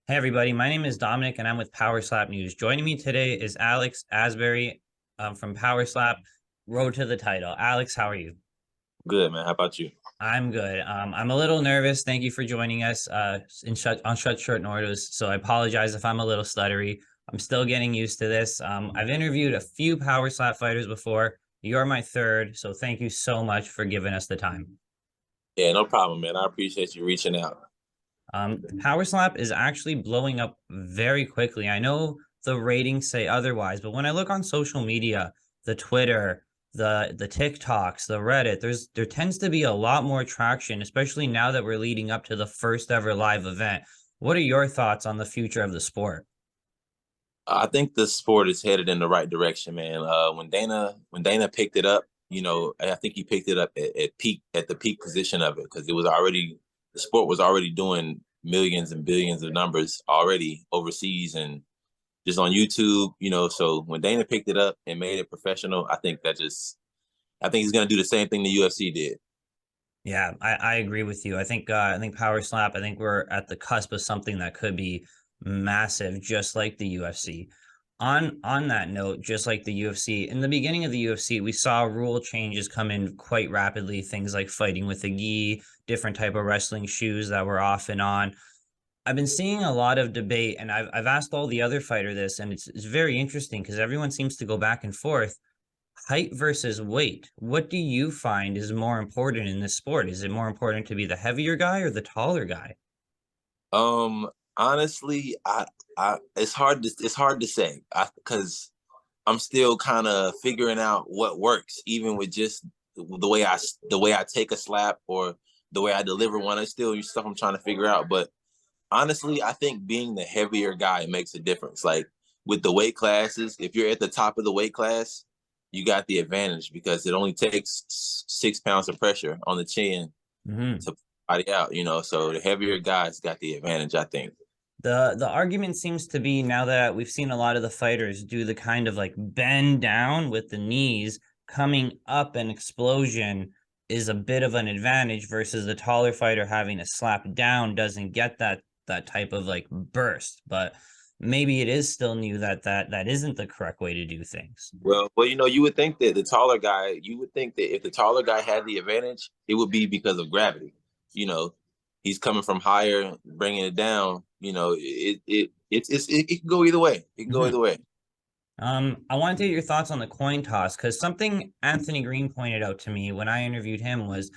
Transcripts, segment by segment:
Hey everybody, my name is Dominic and I'm with PowerSlap News. Joining me today is Alex Asbury from PowerSlap, Road to the Title. Alex, how are you? Good, man. How about you? I'm good. I'm a little nervous. Thank you for joining us on such short notice. So I apologize if I'm a little stuttery. I'm still getting used to this. I've interviewed a few PowerSlap fighters before. You're my third, so thank you so much for giving us the time. Yeah, no problem, man. I appreciate you reaching out. PowerSlap is actually blowing up very quickly. I know the ratings say otherwise, but when I look on social media, the Twitter, the TikToks, the Reddit, there tends to be a lot more traction, especially now that we're leading up to the first ever live event. What are your thoughts on the future of the sport? I think the sport is headed in the right direction, man. When Dana picked it up, I think he picked it up at the peak position of it because the sport was already doing millions and billions of numbers already overseas and just on YouTube. So when Dana picked it up and made it professional, I think he's gonna do the same thing the UFC did. Yeah, I agree with you. I think PowerSlap, I think we're at the cusp of something that could be massive, just like the UFC. On that note, just like the UFC, in the beginning of the UFC, we saw rule changes come in quite rapidly. Things like fighting with a gi, different type of wrestling shoes that were off and on. I've been seeing a lot of debate, and I've asked all the other fighter this, and it's very interesting because everyone seems to go back and forth. Height versus weight. What do you find is more important in this sport? Is it more important to be the heavier guy or the taller guy? Honestly, it's hard to say because I'm still kind of figuring out what works, even with just the way I take a slap or the way I deliver one. It's still stuff I'm trying to figure out. But honestly, I think being the heavier guy makes a difference. Like with the weight classes, if you're at the top of the weight class, you got the advantage because it only takes 6 pounds of pressure on the chin Mhm. to body out. So the heavier guys got the advantage, I think. The argument seems to be now that we've seen a lot of the fighters do the kind of like bend down with the knees, coming up an explosion is a bit of an advantage versus the taller fighter having to slap down doesn't get that type of like burst. But maybe it is still new that isn't the correct way to do things. Well, you would think that you would think that if the taller guy had the advantage, it would be because of gravity. You know, he's coming from higher, bringing it down. It can go either way. It can go Mhm. either way. I want to get your thoughts on the coin toss because something Anthony Green pointed out to me when I interviewed him was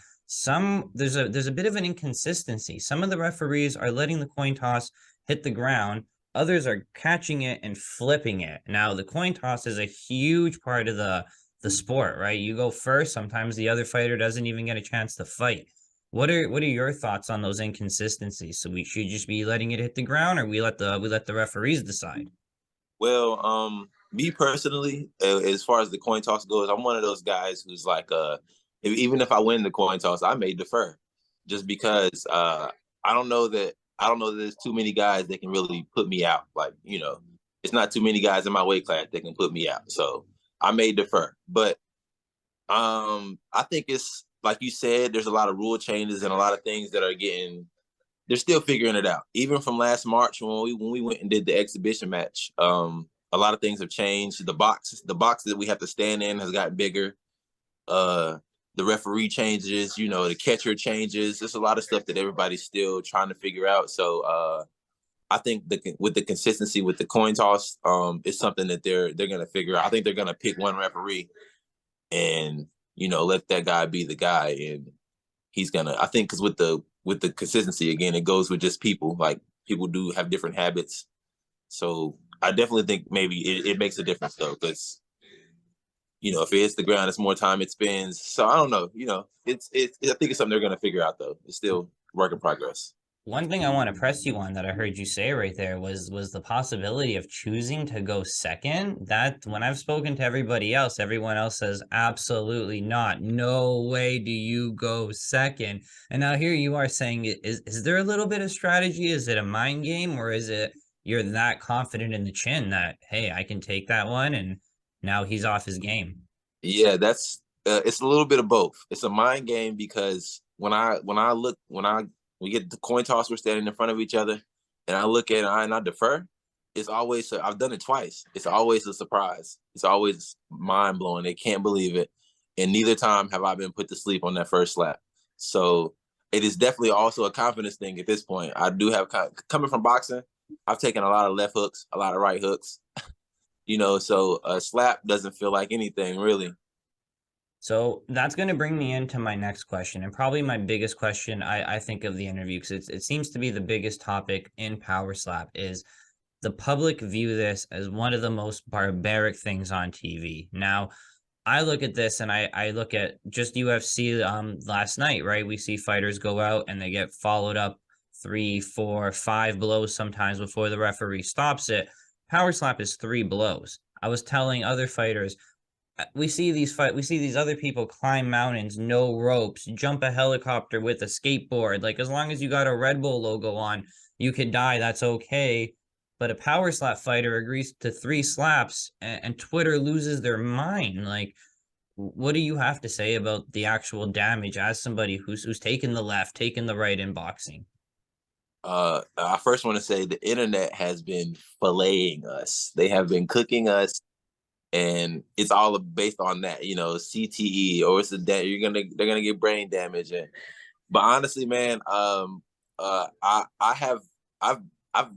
there's a bit of an inconsistency. Some of the referees are letting the coin toss hit the ground, others are catching it and flipping it. Now, the coin toss is a huge part of the sport, right? You go first, sometimes the other fighter doesn't even get a chance to fight. What are your thoughts on those inconsistencies? So we should just be letting it hit the ground, or we let the referees decide? Well, me personally, as far as the coin toss goes, I'm one of those guys who's like, even if I win the coin toss, I may defer, just because I don't know that there's too many guys that can really put me out. Like, it's not too many guys in my weight class that can put me out, so I may defer. But I think it's like you said, there's a lot of rule changes and a lot of things that are getting. They're still figuring it out. Even from last March when we went and did the exhibition match, a lot of things have changed. The box that we have to stand in has gotten bigger. Uh, the referee changes, the catcher changes. There's a lot of stuff that everybody's still trying to figure out. So I think with the consistency with the coin toss, it's something that they're gonna figure out. I think they're gonna pick one referee and let that guy be the guy, and he's gonna. I think because with the consistency again, it goes with just people. Like people do have different habits, so I definitely think maybe it makes a difference though, because if it hits the ground, it's more time it spends. So I don't know. It's I think it's something they're gonna figure out though. It's still work in progress. One thing I want to press you on that I heard you say right there was the possibility of choosing to go second. That when I've spoken to everybody else, everyone else says absolutely not. No way do you go second. And now here you are saying, is there a little bit of strategy? Is it a mind game, or is it you're that confident in the chin that hey, I can take that one, and now he's off his game? Yeah, that's it's a little bit of both. It's a mind game because when we get the coin toss, we're standing in front of each other, and I look at it and I defer, it's always, I've done it twice. It's always a surprise. It's always mind blowing. They can't believe it. And neither time have I been put to sleep on that first slap. So it is definitely also a confidence thing at this point. I do have, coming from boxing, I've taken a lot of left hooks, a lot of right hooks, you know, so a slap doesn't feel like anything really. So that's going to bring me into my next question, and probably my biggest question I think of the interview, because it seems to be the biggest topic in PowerSlap, is the public view this as one of the most barbaric things on TV. Now, I look at this and I look at just UFC last night, right? We see fighters go out and they get followed up 3, 4, 5 blows sometimes before the referee stops it. PowerSlap is 3 blows. I was telling other fighters, we see these other people climb mountains, no ropes, jump a helicopter with a skateboard. Like, as long as you got a Red Bull logo on, you could die. That's okay. But a PowerSlap fighter agrees to 3 slaps, and Twitter loses their mind. Like, what do you have to say about the actual damage as somebody who's taken the left, taken the right in boxing? I first want to say the internet has been filleting us. They have been cooking us, and it's all based on that, you know, CTE, or it's they're gonna get brain damage. And but honestly, man, I have I've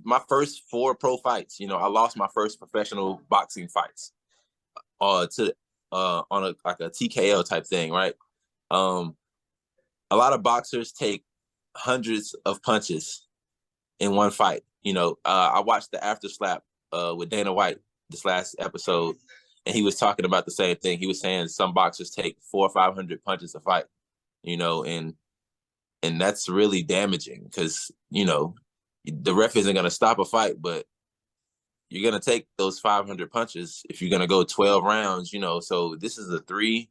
my first 4 pro fights. You know, I lost my first professional boxing fights, to on a like a TKO type thing, right? Um, a lot of boxers take hundreds of punches in one fight. You know, I watched the after slap with Dana White this last episode, and he was talking about the same thing. He was saying some boxers take 400 or 500 punches a fight. You know, and that's really damaging because, you know, the ref isn't going to stop a fight, but you're going to take those 500 punches if you're going to go 12 rounds. You know, so this is a 3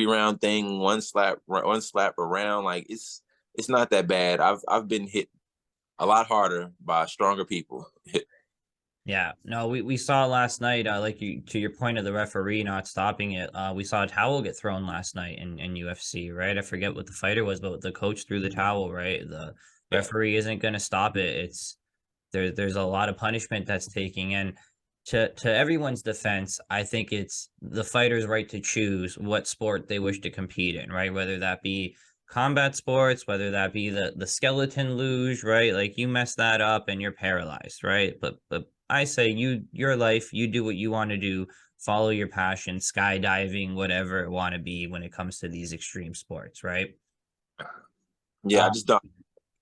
round thing, one slap around. Like, it's not that bad. I've been hit a lot harder by stronger people. Yeah, no, we saw last night, like, you, to your point of the referee not stopping it, we saw a towel get thrown last night in UFC, right? I forget what the fighter was, but the coach threw the towel, right? The Yeah. referee isn't going to stop it. There's a lot of punishment that's taking. And to everyone's defense, I think it's the fighter's right to choose what sport they wish to compete in, right? Whether that be combat sports, whether that be the skeleton luge, right? Like, you mess that up and you're paralyzed, right? But I say, your life, you do what you want to do, follow your passion, skydiving, whatever it want to be when it comes to these extreme sports, right? Yeah, I just don't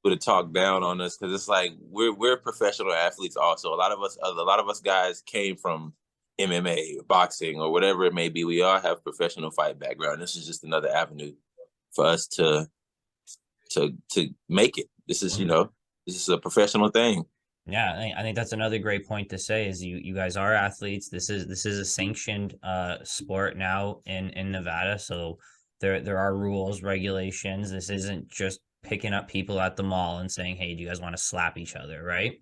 put a talk down on us because it's like we're professional athletes also. A lot of us guys came from MMA, boxing, or whatever it may be. We all have professional fight background. This is just another avenue for us to make it. This is, you know, this is a professional thing. Yeah, I think that's another great point to say, is you guys are athletes. This is a sanctioned sport now in Nevada. So there are rules, regulations. This isn't just picking up people at the mall and saying, "Hey, do you guys want to slap each other?" Right?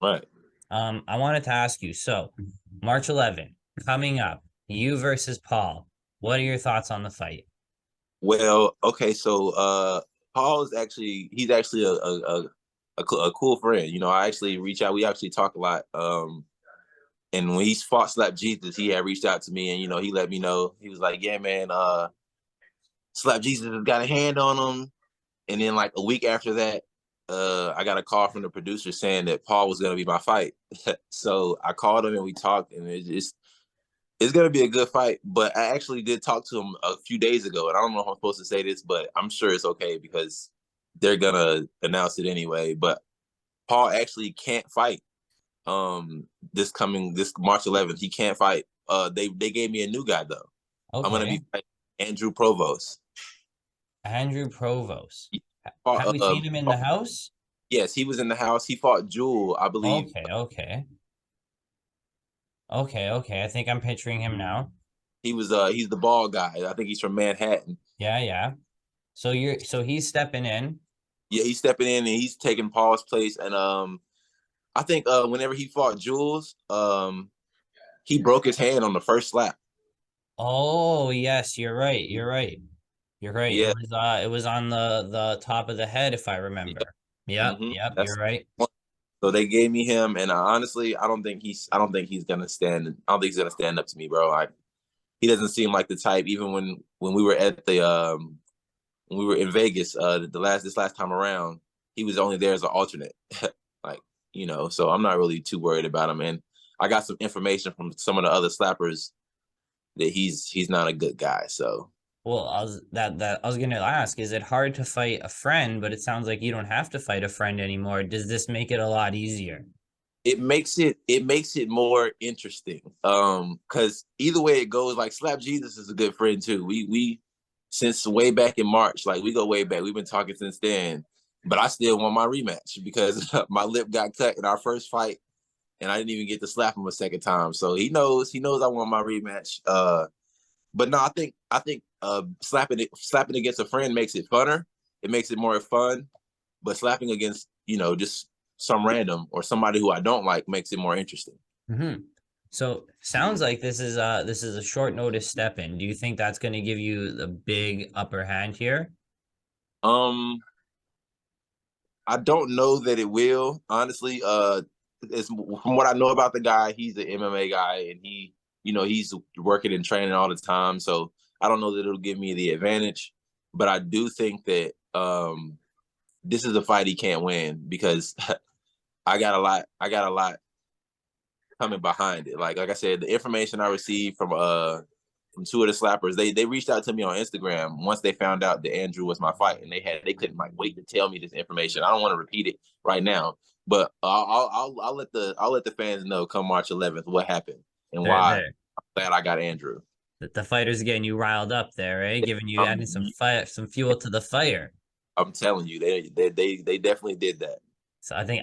Right. I wanted to ask you, so March 11th coming up, you versus Paul. What are your thoughts on the fight? Well, okay, so Paul is actually he's actually a cool friend. You know, I actually reach out. We actually talk a lot. And when he fought Slap Jesus, he had reached out to me, and, you know, he let me know. He was like, "Yeah, man, Slap Jesus has got a hand on him." And then, like, a week after that, I got a call from the producer saying that Paul was going to be my fight. So I called him and we talked, and it's going to be a good fight. But I actually did talk to him a few days ago, and I don't know if I'm supposed to say this, but I'm sure it's okay because they're going to announce it anyway. But Paul actually can't fight this March 11th. He can't fight. They gave me a new guy though. I'm going to Okay, be fighting Andrew Provost. Andrew Provost. Have Fought, we seen him in the house? yes, he was in the house. He fought Jewel, I believe. Okay, okay. Okay, okay. I think I'm picturing him now. He's the ball guy. I think he's from Manhattan. Yeah, yeah. So he's stepping in. Yeah, he's stepping in and he's taking Paul's place. And I think whenever he fought Jules, he broke his hand on the first slap. Oh, yes, you're right. You're right. You're right. Yeah, It was on the top of the head, if I yeah. remember. Yep, yep, That's you're right. So they gave me him, and honestly, I don't think he's gonna stand. I don't think he's gonna stand up to me, bro. Like he doesn't seem like the type. Even when we were at the when we were in Vegas, this last time around, he was only there as an alternate. Like, you know, so I'm not really too worried about him. And I got some information from some of the other slappers that he's not a good guy. So Well, I was gonna ask, is it hard to fight a friend? But it sounds like you don't have to fight a friend anymore. Does this make it a lot easier? it makes it more interesting. Because either way it goes, like Slap Jesus is a good friend too. We since way back in March, like we go way back. We've been talking since then. But I still want my rematch because my lip got cut in our first fight, and I didn't even get to slap him a second time. So he knows I want my rematch. But no, I think slapping against a friend makes it funner. It makes it more fun. But slapping against, you know, just some random or somebody who I don't like makes it more interesting. Mm-hmm. So sounds like this is a short notice step in. Do you think that's going to give you the big upper hand here? Um, I don't know that it will, honestly. It's from what I know about the guy, he's an MMA guy, and you know, he's working and training all the time. So I don't know that it'll give me the advantage, but I do think that this is a fight he can't win because I got a lot coming behind it. Like I said, the information I received from two of the slappers, they reached out to me on Instagram once they found out that Andrew was my fight, and they couldn't like wait to tell me this information. I don't want to repeat it right now, but I'll let the fans know come March 11th what happened and why There. I'm glad I got Andrew. The fighters getting you riled up there, eh? Giving you adding some fire, some fuel to the fire. I'm telling you, they definitely did that. So I think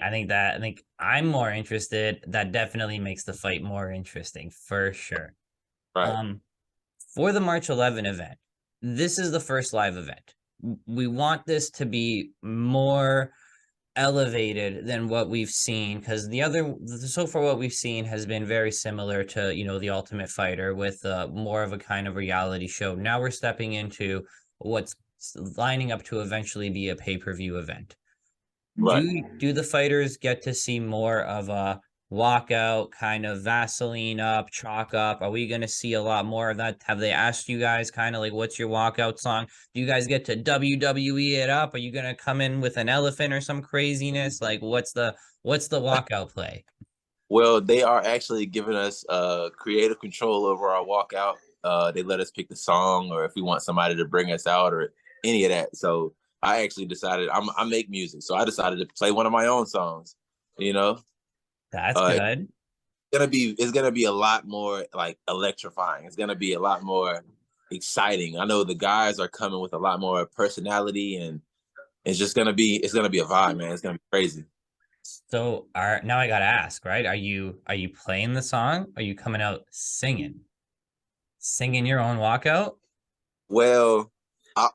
I'm more interested. That definitely makes the fight more interesting for sure. Right, Um, for the March 11 event, this is the first live event. We want this to be more elevated than what we've seen because the other so far what we've seen has been very similar to the Ultimate Fighter with more of a kind of reality show. Now we're stepping into what's lining up to eventually be a pay-per-view event. right. Do the fighters get to see more of a walkout, kind of Vaseline up, chalk up? Are we going to see a lot more of that? Have they asked you guys kind of like, what's your walkout song? Do you guys get to WWE it up? Are you going to come in with an elephant or some craziness? Like, what's the walkout play? Well, they are actually giving us creative control over our walkout. They let us pick the song or if we want somebody to bring us out or any of that. So I actually decided I make music, so I decided to play one of my own songs. You know, That's uh, good. it's gonna be a lot more like electrifying. It's gonna be a lot more exciting. I know the guys are coming with a lot more personality, and it's gonna be a vibe, man. It's gonna be crazy. So are now I gotta ask, right? Are you playing the song? Are you coming out singing your own walkout? Well,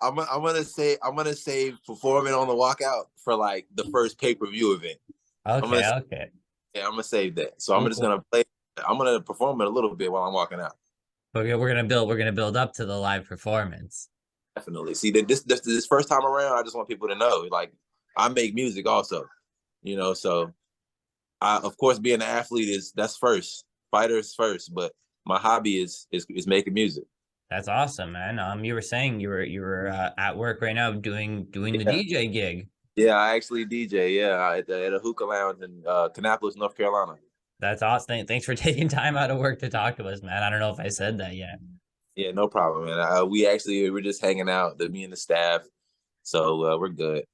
I'm gonna say performing on the walkout for like the first pay-per-view event. I'm gonna Okay, okay. yeah, I'm gonna save that. So I'm Well, just well, gonna play. I'm gonna perform it a little bit while I'm walking out. we're gonna build up to the live performance. Definitely. See that this first time around, I just want people to know, like, I make music also. You know, so I of course being an athlete that's first, fighters first, but my hobby is making music. That's awesome, man. You were saying you were at work right now doing the Yeah. DJ gig. Yeah, I actually DJ. Yeah, at a hookah lounge in Kannapolis, North Carolina. That's awesome. Thanks for taking time out of work to talk to us, man. I don't know if I said that yet. Yeah, no problem, man. We're just hanging out, me and the staff, so we're good.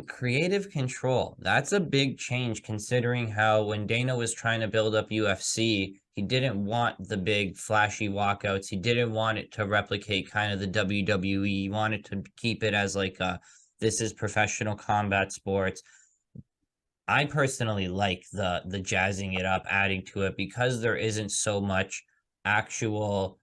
Creative control. That's a big change considering how when Dana was trying to build up UFC, he didn't want the big flashy walkouts. He didn't want it to replicate kind of the WWE. He wanted to keep it as like this is professional combat sports. I personally like the jazzing it up, adding to it because there isn't so much actual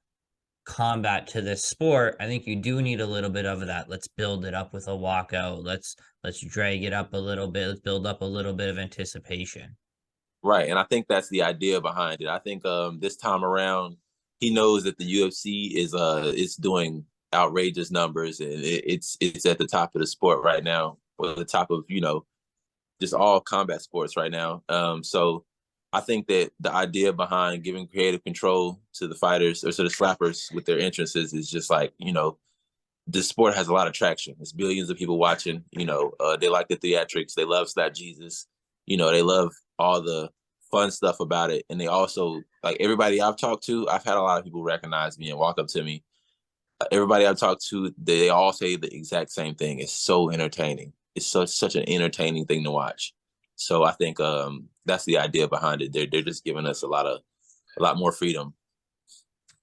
combat to this sport. I think you do need a little bit of that. Let's build it up with a walkout. Let's drag it up a little bit. Let's build up a little bit of anticipation. Right, and I think that's the idea behind it. I think this time around, he knows that the UFC is doing outrageous numbers, and it's at the top of the sport right now, or the top of just all combat sports right now. So I think that the idea behind giving creative control to the fighters or to the slappers with their entrances is just like, you know, this sport has a lot of traction. There's billions of people watching. You know, they like the theatrics. They love Slap Jesus. You know, they love all the fun stuff about it. And they also, like, everybody I've talked to, I've had a lot of people recognize me and walk up to me. Everybody I've talked to, they all say the exact same thing. It's so entertaining. It's such an entertaining thing to watch. So I think that's the idea behind it. They're just giving us a lot more freedom.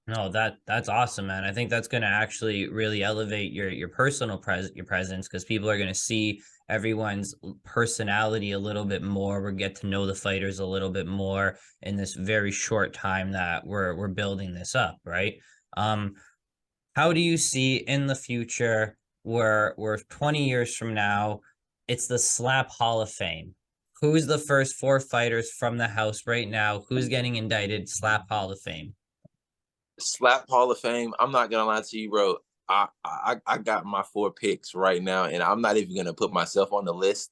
No, that's awesome, man. I think that's going to actually really elevate your personal your presence, because people are going to see everyone's personality a little bit more. We get to know the fighters a little bit more in this very short time that we're building this up, right? How do you see in the future where we're 20 years from now, it's the Slap Hall of Fame? Who's the first 4 fighters from the house right now? Who's getting indicted? Slap Hall of Fame. Slap Hall of Fame. I'm not gonna lie to you, bro. I got my 4 picks right now, and I'm not even gonna put myself on the list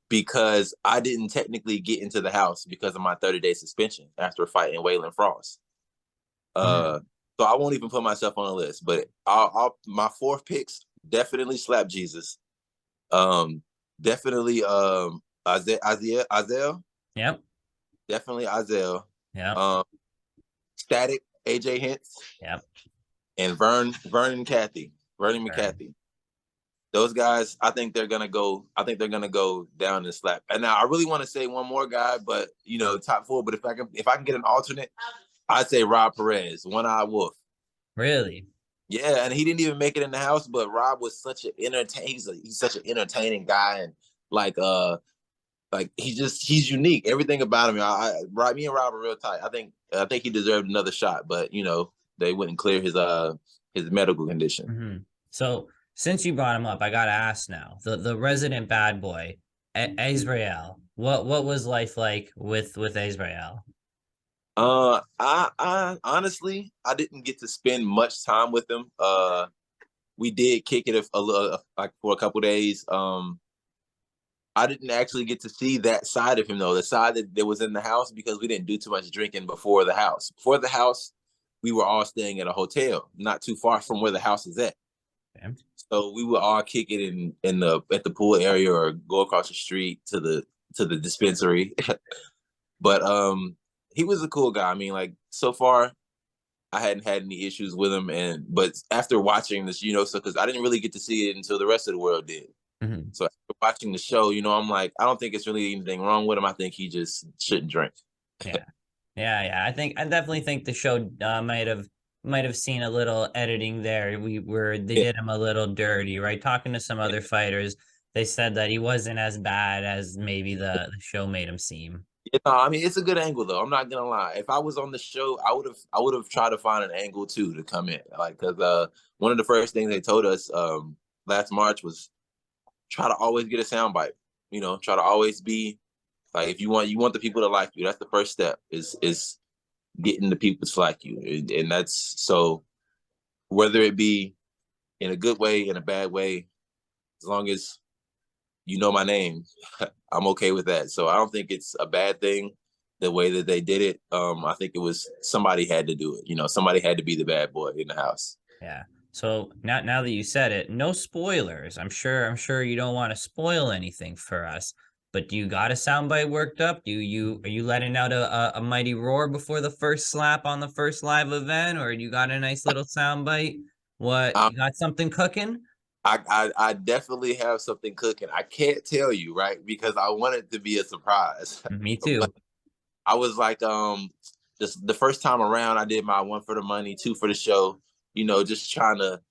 because I didn't technically get into the house because of my 30-day suspension after fighting Waylon Frost. So I won't even put myself on the list. But my 4 picks definitely Slap Jesus. Definitely Isaiah. Yep. Definitely Isaiah. Yep. Static AJ Hintz. Yep. And Vernon McCarthy. Those guys, I think they're gonna go down and slap. And now I really want to say one more guy, but you know, top 4. But if I can get an alternate, I'd say Rob Perez, One Eye Wolf. Really? Yeah, and he didn't even make it in the house, but Rob was such an he's such an entertaining guy, and like he's unique. Everything about him. Me and Rob are real tight. I think he deserved another shot, but you know, they wouldn't clear his medical condition. So since you brought him up, I gotta ask now. The resident bad boy, Azrael. What was life like with Azrael? I honestly, I didn't get to spend much time with him. We did kick it a little, like, for a couple days. I didn't actually get to see that side of him, though, the side that was in the house, because we didn't do too much drinking before the house. Before the house, we were all staying at a hotel not too far from where the house is at. Okay. So we would all kick it at the pool area or go across the street to the dispensary. But he was a cool guy. I mean, like, so far I hadn't had any issues with him, but after watching this, you know, so because I didn't really get to see it until the rest of the world did. So after watching the show, you know, I'm like, I don't think it's really anything wrong with him. I think he just shouldn't drink. Yeah. I definitely think the show might have seen a little editing there. They did him a little dirty, right? Talking to some other fighters, they said that he wasn't as bad as maybe the show made him seem. Yeah, no, I mean, it's a good angle, though. I'm not gonna lie. If I was on the show, I would have tried to find an angle too to come in, like, because one of the first things they told us last March was try to always get a soundbite. You know, try to always be like, if you want the people to like you, that's the first step is getting the people to like you, and that's so whether it be in a good way, in a bad way, as long as you know my name, I'm okay with that. So I don't think it's a bad thing the way that they did it. I think it was somebody had to do it. You know, somebody had to be the bad boy in the house. Yeah. So now that you said it, no spoilers. I'm sure you don't want to spoil anything for us. But do you got a soundbite worked up? Are you letting out a mighty roar before the first slap on the first live event, or you got a nice little soundbite? What, you got something cooking? I definitely have something cooking. I can't tell you, right, because I want it to be a surprise. Me too. But I was like, just the first time around, I did my 1 for the money, 2 for the show. You know, just trying to.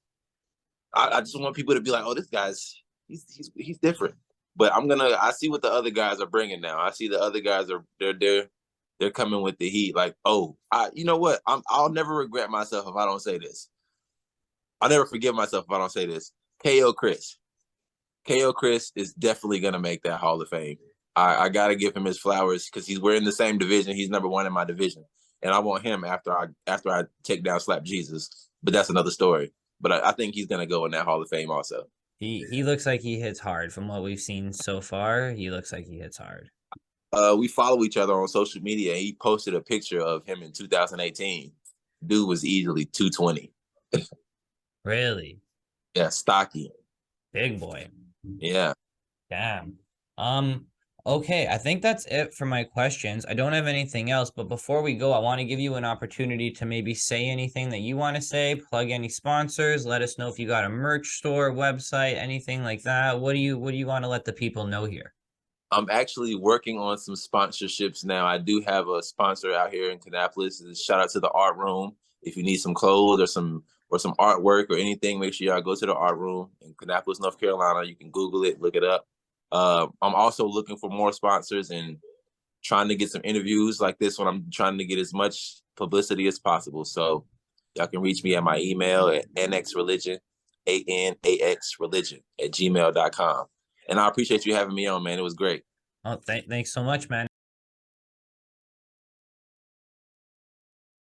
I just want people to be like, oh, this guy's he's different. But I see what the other guys are bringing now. I see the other guys they're coming with the heat. Like, oh, you know what? I'll never regret myself if I don't say this. I'll never forgive myself if I don't say this. KO Chris is definitely gonna make that Hall of Fame. I gotta give him his flowers because we're in the same division. He's number 1 in my division, and I want him after I take down Slap Jesus. But that's another story. But I think he's gonna go in that Hall of Fame also. He looks like he hits hard from what we've seen so far. He looks like he hits hard. We follow each other on social media. And he posted a picture of him in 2018. Dude was easily 220. Really? Yeah, stocky. Big boy. Yeah. Damn. Okay, I think that's it for my questions. I don't have anything else, but before we go, I want to give you an opportunity to maybe say anything that you want to say, plug any sponsors, let us know if you got a merch store, website, anything like that. What do you want to let the people know here? I'm actually working on some sponsorships now. I do have a sponsor out here in Kannapolis. Shout out to the Art Room. If you need some clothes or some artwork or anything, make sure y'all go to the Art Room in Kannapolis, North Carolina. You can Google it, look it up. I'm also looking for more sponsors and trying to get some interviews like this one. I'm trying to get as much publicity as possible. So y'all can reach me at my email at anaxreligion, ANAX religion @gmail.com. And I appreciate you having me on, man. It was great. Oh, thanks so much, man.